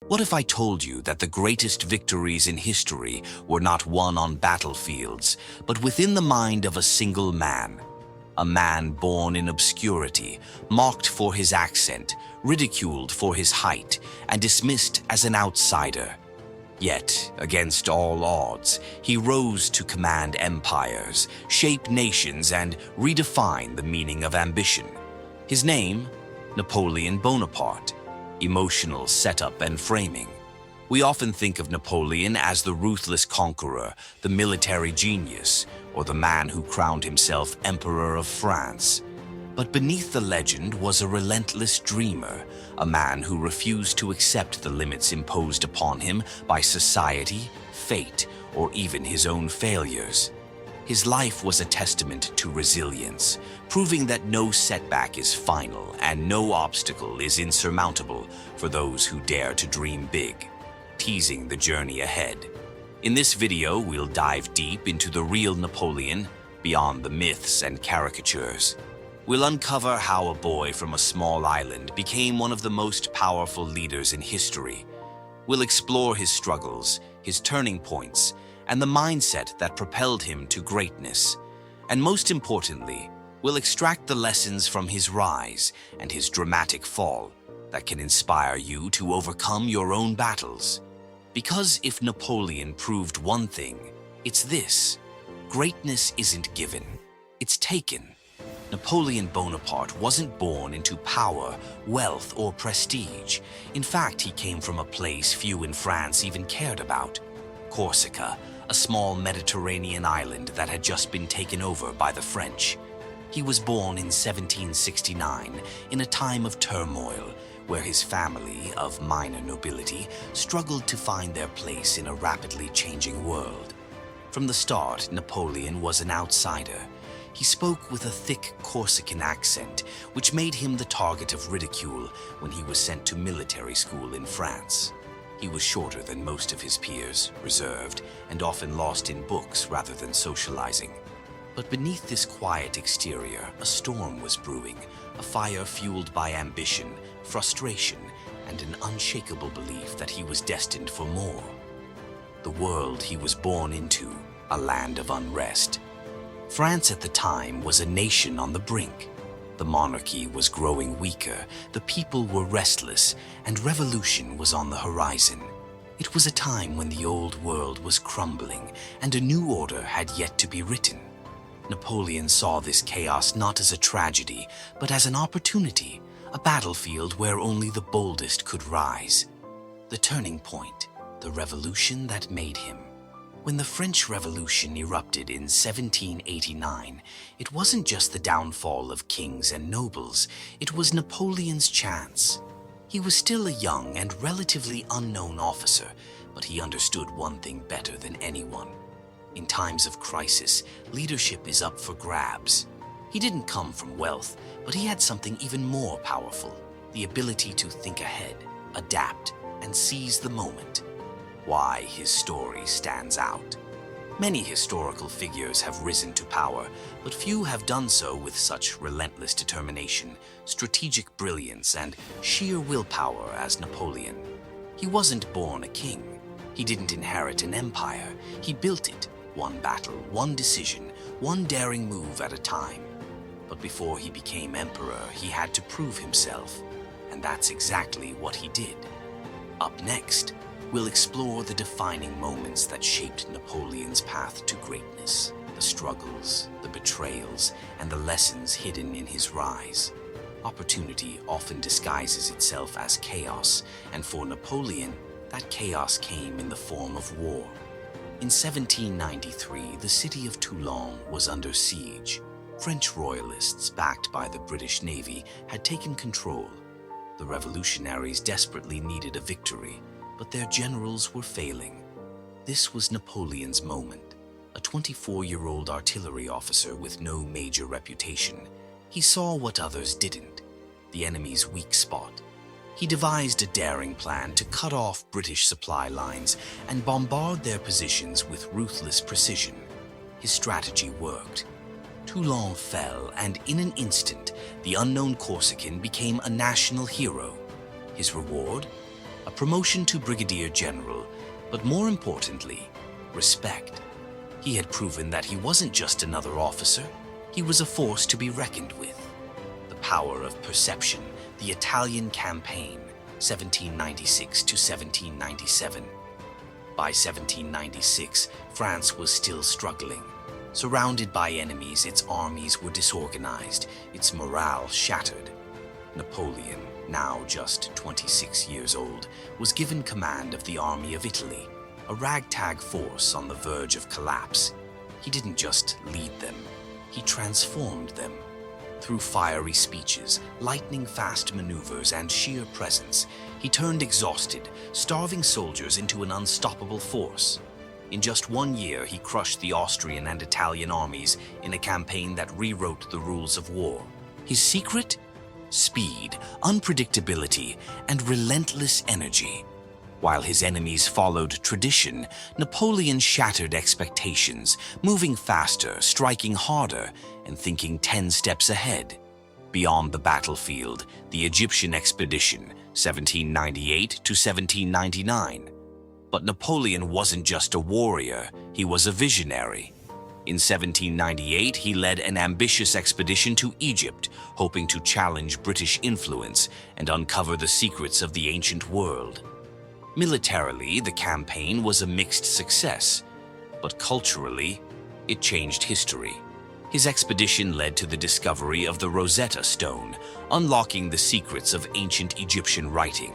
What if I told you that the greatest victories in history were not won on battlefields, but within the mind of a single man? A man born in obscurity, mocked for his accent, ridiculed for his height, and dismissed as an outsider. Yet, against all odds, he rose to command empires, shape nations, and redefine the meaning of ambition. His name? Napoleon Bonaparte. Emotional setup and framing. We often think of Napoleon as the ruthless conqueror, the military genius, or the man who crowned himself Emperor of France. But beneath the legend was a relentless dreamer, a man who refused to accept the limits imposed upon him by society, fate, or even his own failures. His life was a testament to resilience, proving that no setback is final and no obstacle is insurmountable for those who dare to dream big, teasing the journey ahead. In this video, we'll dive deep into the real Napoleon, beyond the myths and caricatures. We'll uncover how a boy from a small island became one of the most powerful leaders in history. We'll explore his struggles, his turning points, and the mindset that propelled him to greatness. And most importantly, we'll extract the lessons from his rise and his dramatic fall that can inspire you to overcome your own battles. Because if Napoleon proved one thing, it's this: greatness isn't given, it's taken. Napoleon Bonaparte wasn't born into power, wealth, or prestige. In fact, he came from a place few in France even cared about: Corsica, a small Mediterranean island that had just been taken over by the French. He was born in 1769 in a time of turmoil, where his family of minor nobility struggled to find their place in a rapidly changing world. From the start, Napoleon was an outsider. He spoke with a thick Corsican accent, which made him the target of ridicule when he was sent to military school in France. He was shorter than most of his peers, reserved, and often lost in books rather than socializing. But beneath this quiet exterior, a storm was brewing, a fire fueled by ambition, frustration, and an unshakable belief that he was destined for more. The world he was born into, a land of unrest. France at the time was a nation on the brink. The monarchy was growing weaker, the people were restless, and revolution was on the horizon. It was a time when the old world was crumbling, and a new order had yet to be written. Napoleon saw this chaos not as a tragedy, but as an opportunity, a battlefield where only the boldest could rise. The turning point, the revolution that made him. When the French Revolution erupted in 1789, it wasn't just the downfall of kings and nobles, it was Napoleon's chance. He was still a young and relatively unknown officer, but he understood one thing better than anyone. In times of crisis, leadership is up for grabs. He didn't come from wealth, but he had something even more powerful: the ability to think ahead, adapt, and seize the moment. Why his story stands out. Many historical figures have risen to power, but few have done so with such relentless determination, strategic brilliance, and sheer willpower as Napoleon. He wasn't born a king. He didn't inherit an empire. He built it, one battle, one decision, one daring move at a time. But before he became emperor, he had to prove himself, and that's exactly what he did. Up next, we'll explore the defining moments that shaped Napoleon's path to greatness, the struggles, the betrayals, and the lessons hidden in his rise. Opportunity often disguises itself as chaos, and for Napoleon, that chaos came in the form of war. In 1793, the city of Toulon was under siege. French royalists, backed by the British Navy, had taken control. The revolutionaries desperately needed a victory, but their generals were failing. This was Napoleon's moment. A 24-year-old artillery officer with no major reputation, he saw what others didn't: the enemy's weak spot. He devised a daring plan to cut off British supply lines and bombard their positions with ruthless precision. His strategy worked. Toulon fell, and in an instant, the unknown Corsican became a national hero. His reward? a promotion to brigadier general, but more importantly, respect. He had proven that he wasn't just another officer, he was a force to be reckoned with. The power of perception, the Italian campaign, 1796 to 1797. By 1796, France was still struggling. Surrounded by enemies, its armies were disorganized, its morale shattered. Napoleon, now just 26 years old, was given command of the Army of Italy, a ragtag force on the verge of collapse. He didn't just lead them, he transformed them. Through fiery speeches, lightning-fast maneuvers, and sheer presence, he turned exhausted, starving soldiers into an unstoppable force. In just 1 year, he crushed the Austrian and Italian armies in a campaign that rewrote the rules of war. His secret? Speed, unpredictability, and relentless energy. While his enemies followed tradition, Napoleon shattered expectations, moving faster, striking harder, and thinking 10 steps ahead. Beyond the battlefield, the Egyptian expedition, 1798 to 1799. But Napoleon wasn't just a warrior, he was a visionary. In 1798, he led an ambitious expedition to Egypt, hoping to challenge British influence and uncover the secrets of the ancient world. Militarily, the campaign was a mixed success, but culturally, it changed history. His expedition led to the discovery of the Rosetta Stone, unlocking the secrets of ancient Egyptian writing.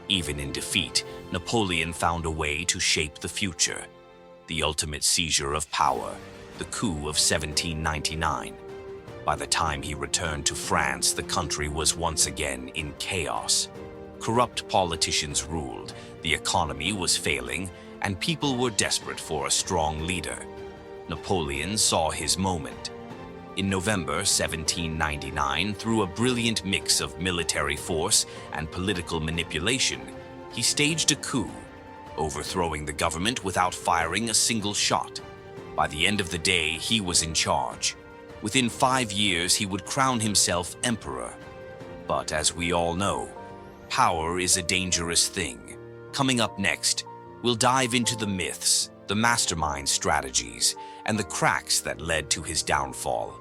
Even in defeat, Napoleon found a way to shape the future. The ultimate seizure of power, the coup of 1799. By the time he returned to France, the country was once again in chaos. Corrupt politicians ruled, the economy was failing, and people were desperate for a strong leader. Napoleon saw his moment. In November 1799, through a brilliant mix of military force and political manipulation, he staged a coup, overthrowing the government without firing a single shot. By the end of the day, he was in charge. Within 5 years, he would crown himself emperor. But as we all know, power is a dangerous thing. Coming up next, we'll dive into the myths, the mastermind strategies, and the cracks that led to his downfall.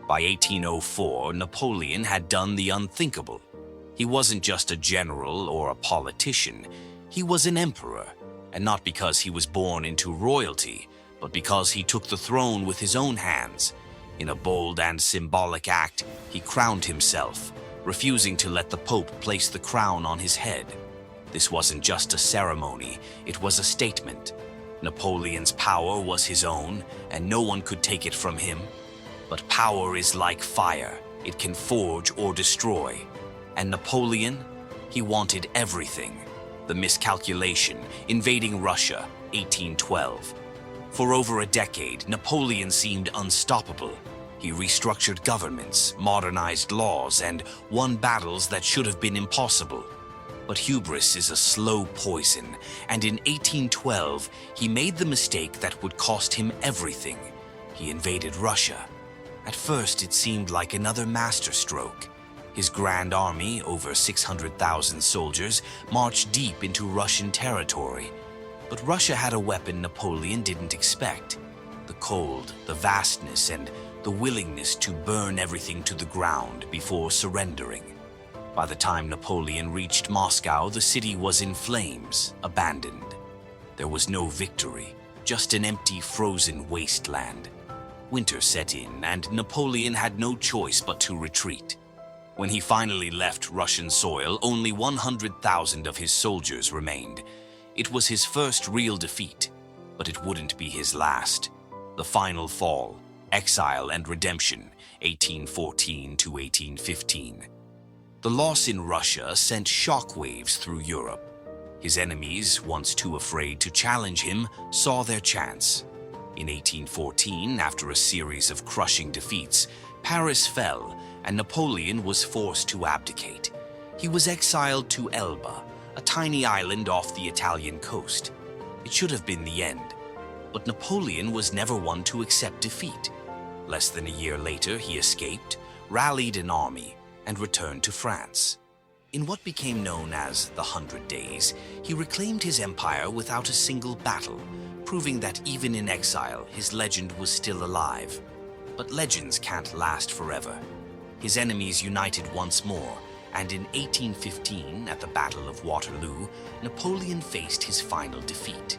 By 1804, Napoleon had done the unthinkable. He wasn't just a general or a politician, he was an emperor, and not because he was born into royalty, but because he took the throne with his own hands. In a bold and symbolic act, he crowned himself, refusing to let the Pope place the crown on his head. This wasn't just a ceremony, it was a statement. Napoleon's power was his own, and no one could take it from him. But power is like fire, it can forge or destroy. And Napoleon, he wanted everything. The miscalculation, invading Russia, 1812. For over a decade, Napoleon seemed unstoppable. He restructured governments, modernized laws, and won battles that should have been impossible. But hubris is a slow poison, and in 1812, he made the mistake that would cost him everything. He invaded Russia. At first, it seemed like another masterstroke. His grand army, over 600,000 soldiers, marched deep into Russian territory. But Russia had a weapon Napoleon didn't expect: the cold, the vastness, and the willingness to burn everything to the ground before surrendering. By the time Napoleon reached Moscow, the city was in flames, abandoned. There was no victory, just an empty, frozen wasteland. Winter set in, and Napoleon had no choice but to retreat. When he finally left Russian soil, only 100,000 of his soldiers remained. It was his first real defeat, but it wouldn't be his last. The final fall, exile and redemption, 1814 to 1815. The loss in Russia sent shockwaves through Europe. His enemies, once too afraid to challenge him, saw their chance. In 1814, after a series of crushing defeats, Paris fell, and Napoleon was forced to abdicate. He was exiled to Elba, a tiny island off the Italian coast. It should have been the end, but Napoleon was never one to accept defeat. Less than a year later, he escaped, rallied an army, and returned to France. In what became known as the 100 Days, he reclaimed his empire without a single battle, proving that even in exile, his legend was still alive. But legends can't last forever. His enemies united once more, and in 1815, at the Battle of Waterloo, Napoleon faced his final defeat.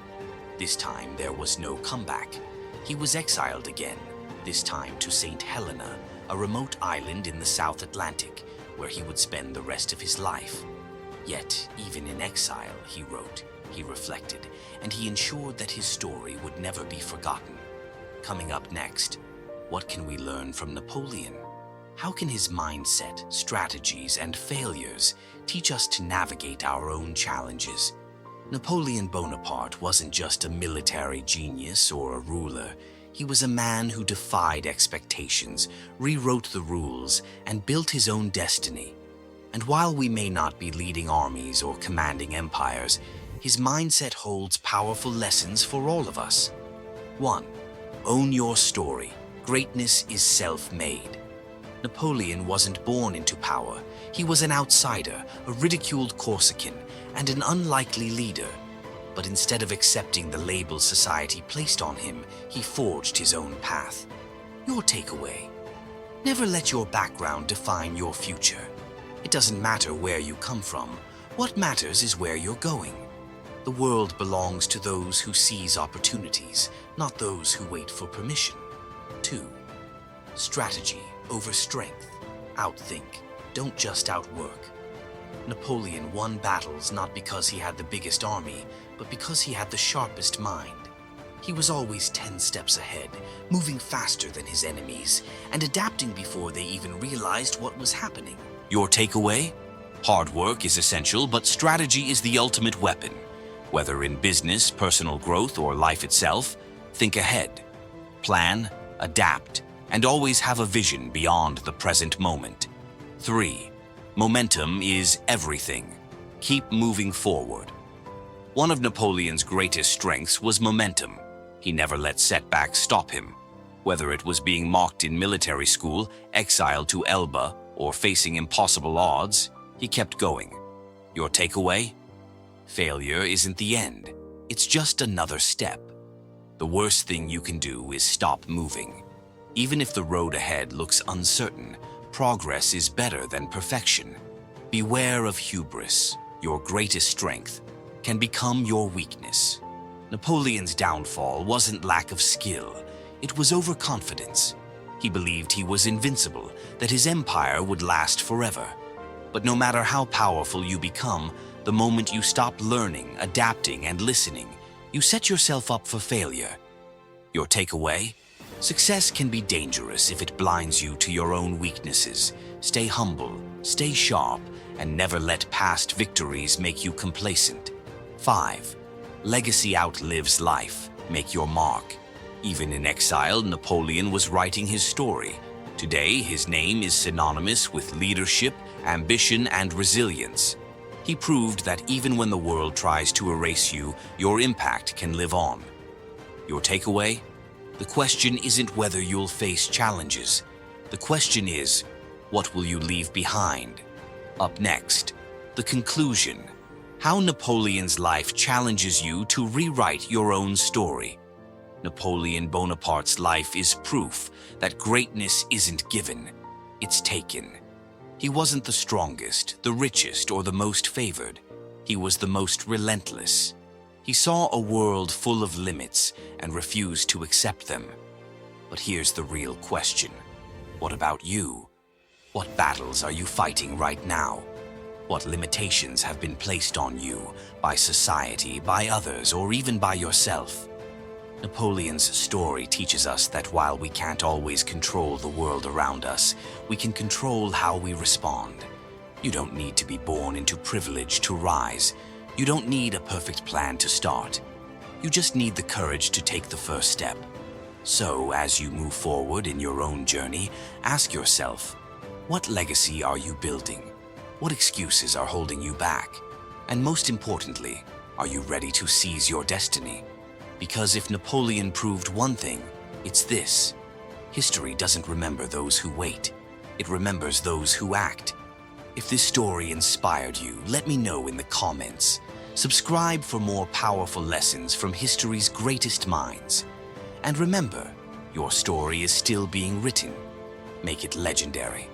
This time, there was no comeback. He was exiled again, this time to St. Helena, a remote island in the South Atlantic, where he would spend the rest of his life. Yet, even in exile, he wrote, he reflected, and he ensured that his story would never be forgotten. Coming up next, what can we learn from Napoleon? How can his mindset, strategies, and failures teach us to navigate our own challenges? Napoleon Bonaparte wasn't just a military genius or a ruler. He was a man who defied expectations, rewrote the rules, and built his own destiny. And while we may not be leading armies or commanding empires, his mindset holds powerful lessons for all of us. 1. Own your story. Greatness is self-made. Napoleon wasn't born into power. He was an outsider, a ridiculed Corsican, and an unlikely leader. But instead of accepting the label society placed on him, he forged his own path. Your takeaway: never let your background define your future. It doesn't matter where you come from. What matters is where you're going. The world belongs to those who seize opportunities, not those who wait for permission. 2. Strategy over strength. Outthink. Don't just outwork. Napoleon won battles not because he had the biggest army, but because he had the sharpest mind. He was always 10 steps ahead, moving faster than his enemies, and adapting before they even realized what was happening. Your takeaway? Hard work is essential, but strategy is the ultimate weapon. Whether in business, personal growth, or life itself, think ahead. Plan, adapt, and always have a vision beyond the present moment. 3. Momentum is everything. Keep moving forward. One of Napoleon's greatest strengths was momentum. He never let setbacks stop him. Whether it was being mocked in military school, exiled to Elba, or facing impossible odds, he kept going. Your takeaway? Failure isn't the end. It's just another step. The worst thing you can do is stop moving. Even if the road ahead looks uncertain, progress is better than perfection. Beware of hubris. Your greatest strength can become your weakness. Napoleon's downfall wasn't lack of skill. It was overconfidence. He believed he was invincible, that his empire would last forever. But no matter how powerful you become, the moment you stop learning, adapting, and listening, you set yourself up for failure. Your takeaway? Success can be dangerous if it blinds you to your own weaknesses. Stay humble, stay sharp, and never let past victories make you complacent. 5. Legacy outlives life. Make your mark. Even in exile, Napoleon was writing his story. Today, his name is synonymous with leadership, ambition, and resilience. He proved that even when the world tries to erase you, your impact can live on. Your takeaway? The question isn't whether you'll face challenges. The question is, what will you leave behind? Up next, the conclusion. How Napoleon's life challenges you to rewrite your own story. Napoleon Bonaparte's life is proof that greatness isn't given, it's taken. He wasn't the strongest, the richest, or the most favored. He was the most relentless. He saw a world full of limits and refused to accept them. But here's the real question. What about you? What battles are you fighting right now? What limitations have been placed on you by society, by others, or even by yourself? Napoleon's story teaches us that while we can't always control the world around us, we can control how we respond. You don't need to be born into privilege to rise. You don't need a perfect plan to start. You just need the courage to take the first step. So, as you move forward in your own journey, ask yourself, what legacy are you building? What excuses are holding you back? And most importantly, are you ready to seize your destiny? Because if Napoleon proved one thing, it's this. History doesn't remember those who wait. It remembers those who act. If this story inspired you, let me know in the comments. Subscribe for more powerful lessons from history's greatest minds. And remember, your story is still being written. Make it legendary.